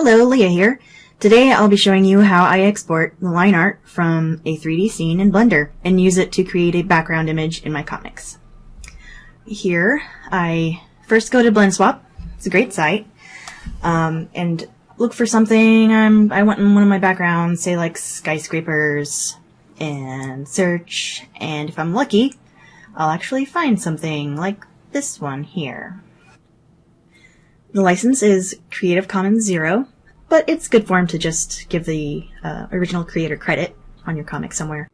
Hello, Leah here. Today I'll be showing you how I export the line art from a 3D scene in Blender and use it to create a background image in my comics. Here, I first go to Blendswap. It's a great site. And look for something I want in one of my backgrounds, say like skyscrapers, and search, and if I'm lucky, I'll actually find something like this one here. The license is Creative Commons 0, but it's good form to just give the original creator credit on your comic somewhere.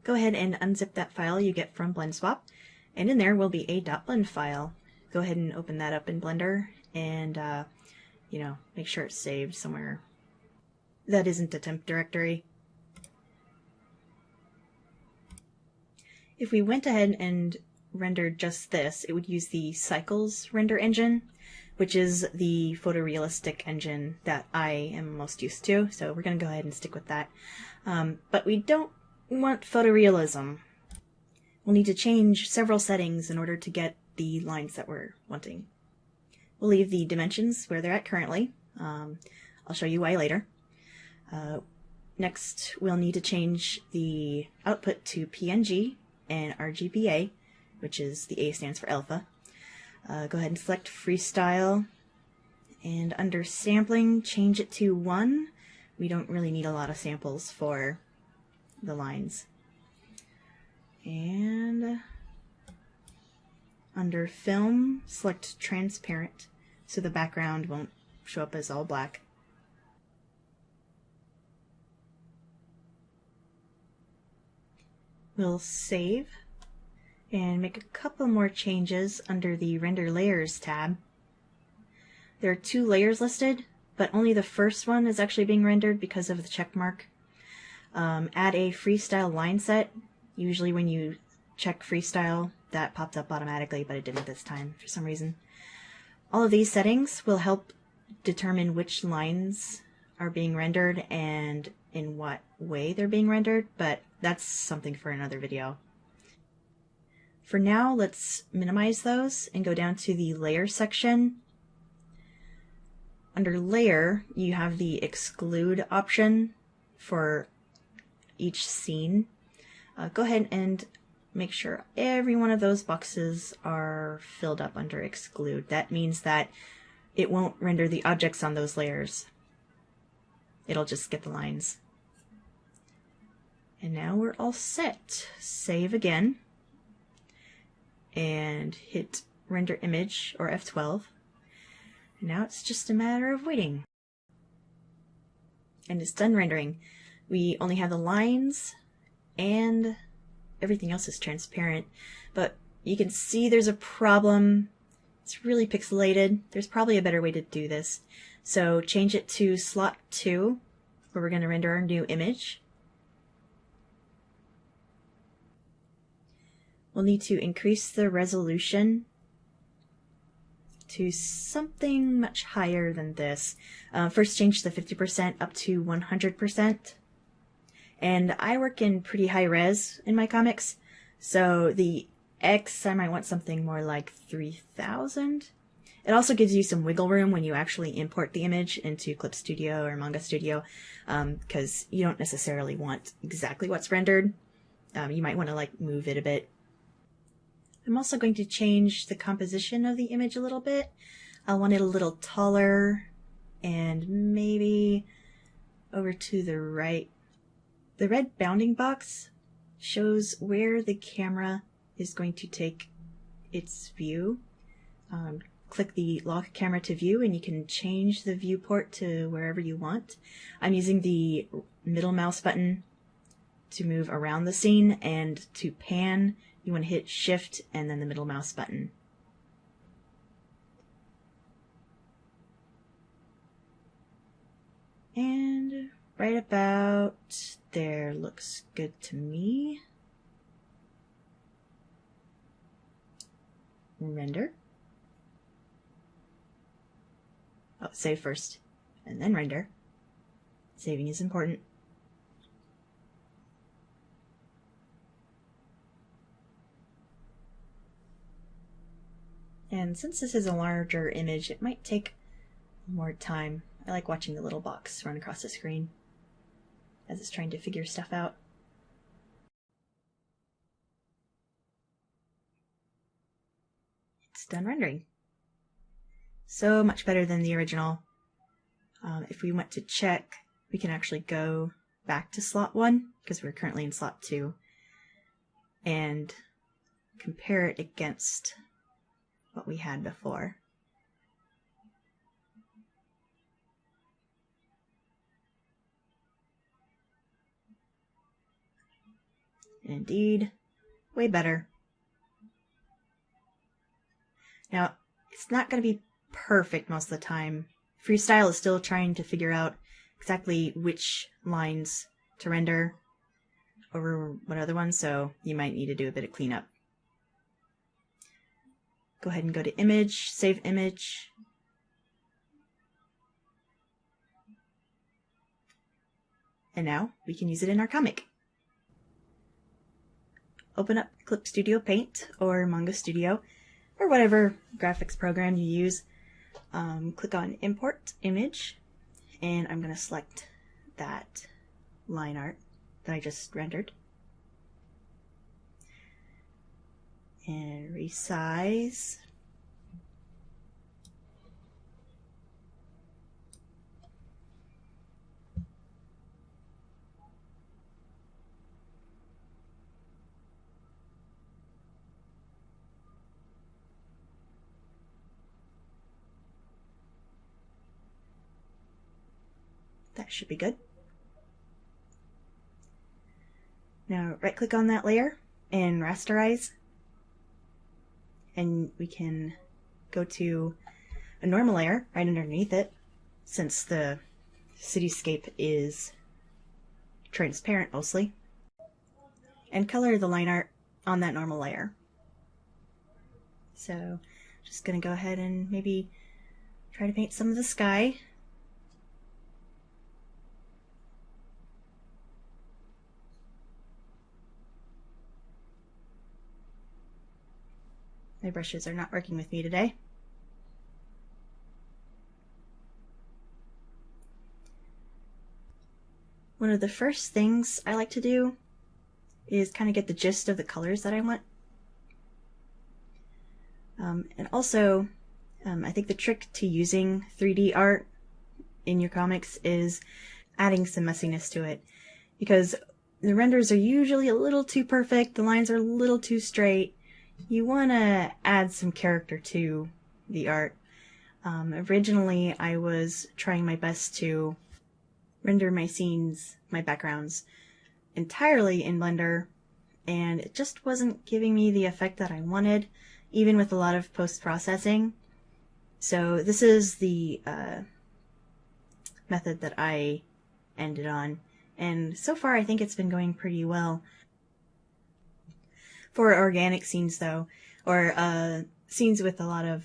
Go ahead and unzip that file you get from Blendswap, and in there will be a .blend file. Go ahead and open that up in Blender and make sure it's saved somewhere that isn't a temp directory. If we went ahead and rendered just this, it would use the Cycles render engine, which is the photorealistic engine that I am most used to, so we're going to go ahead and stick with that. But we don't want photorealism. We'll need to change several settings in order to get the lines that we're wanting. We'll leave the dimensions where they're at currently. I'll show you why later. Next, we'll need to change the output to PNG and RGBA, which is the A stands for alpha. Go ahead and select Freestyle, and under sampling, change it to 1. We don't really need a lot of samples for the lines. And under film, select transparent, so the background won't show up as all black. We'll save and make a couple more changes under the Render Layers tab. There are 2 layers listed, but only the first one is actually being rendered because of the check mark. Add a Freestyle line set. Usually when you check Freestyle, that popped up automatically, but it didn't this time for some reason. All of these settings will help determine which lines are being rendered and in what way they're being rendered, but that's something for another video. For now, let's minimize those and go down to the Layer section. Under Layer, you have the Exclude option for each scene. Go ahead and make sure every one of those boxes are filled up under Exclude. That means that it won't render the objects on those layers. It'll just get the lines. And now we're all set. Save again. And hit Render Image, or F12. And now it's just a matter of waiting. And it's done rendering. We only have the lines, and everything else is transparent. But you can see there's a problem. It's really pixelated. There's probably a better way to do this. So change it to slot 2, where we're going to render our new image. We'll need to increase the resolution to something much higher than this. First change the 50% up to 100%. And I work in pretty high res in my comics, so the X, I might want something more like 3000. It also gives you some wiggle room when you actually import the image into Clip Studio or Manga Studio, because you don't necessarily want exactly what's rendered. You might want to move it a bit. I'm also going to change the composition of the image a little bit. I want it a little taller and maybe over to the right. The red bounding box shows where the camera is going to take its view. Click the lock camera to view and you can change the viewport to wherever you want. I'm using the middle mouse button to move around the scene, and to pan you want to hit Shift and then the middle mouse button. And right about there looks good to me. Render. Oh, save first and then render. Saving is important. And since this is a larger image, it might take more time. I like watching the little box run across the screen as it's trying to figure stuff out. It's done rendering. So much better than the original. If we want to check, we can actually go back to slot 1, because we're currently in slot 2, and compare it against what we had before. Indeed, way better. Now, it's not going to be perfect most of the time. Freestyle is still trying to figure out exactly which lines to render over what other ones, so you might need to do a bit of cleanup. Go ahead and go to Image, Save Image. And now we can use it in our comic. Open up Clip Studio Paint or Manga Studio or whatever graphics program you use. Click on Import Image, and I'm going to select that line art that I just rendered. And resize. That should be good. Now right-click on that layer and rasterize, and we can go to a normal layer right underneath it, since the cityscape is transparent mostly, and color the line art on that normal layer. So just gonna go ahead and maybe try to paint some of the sky. My brushes are not working with me today. One of the first things I like to do is kind of get the gist of the colors that I want. And also, I think the trick to using 3D art in your comics is adding some messiness to it, because the renders are usually a little too perfect, the lines are a little too straight. You want to add some character to the art. Originally, I was trying my best to render my scenes, my backgrounds, entirely in Blender, and it just wasn't giving me the effect that I wanted, even with a lot of post-processing. So this is the method that I ended on, and so far I think it's been going pretty well. For organic scenes though, or scenes with a lot of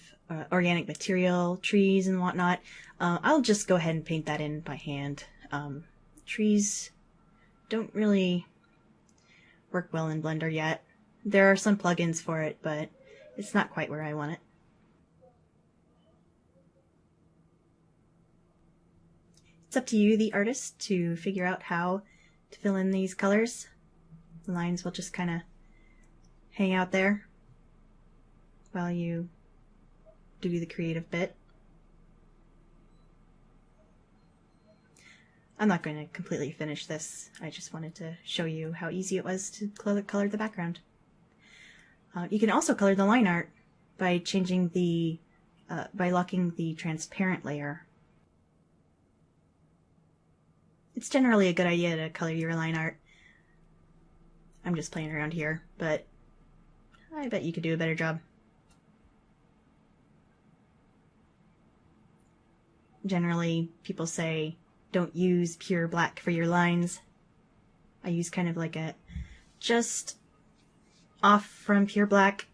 organic material, trees and whatnot, I'll just go ahead and paint that in by hand. Trees don't really work well in Blender yet. There are some plugins for it, but it's not quite where I want it. It's up to you, the artist, to figure out how to fill in these colors. The lines will just kind of hang out there while you do the creative bit. I'm not going to completely finish this. I just wanted to show you how easy it was to color the background. You can also color the line art by changing the by locking the transparent layer. It's generally a good idea to color your line art. I'm just playing around here, but I bet you could do a better job. Generally, people say don't use pure black for your lines. I use kind of like a just off from pure black.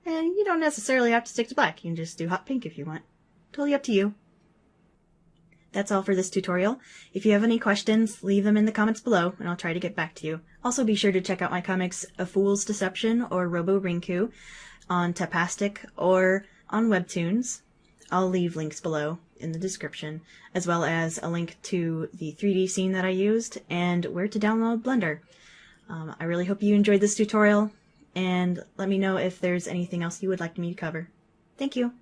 And you don't necessarily have to stick to black. You can just do hot pink if you want. Totally up to you. That's all for this tutorial. If you have any questions, leave them in the comments below and I'll try to get back to you. Also be sure to check out my comics A Fool's Deception or Robo Rinku on Tapastic or on Webtoons. I'll leave links below in the description, as well as a link to the 3D scene that I used and where to download Blender. I really hope you enjoyed this tutorial, and let me know if there's anything else you would like me to cover. Thank you!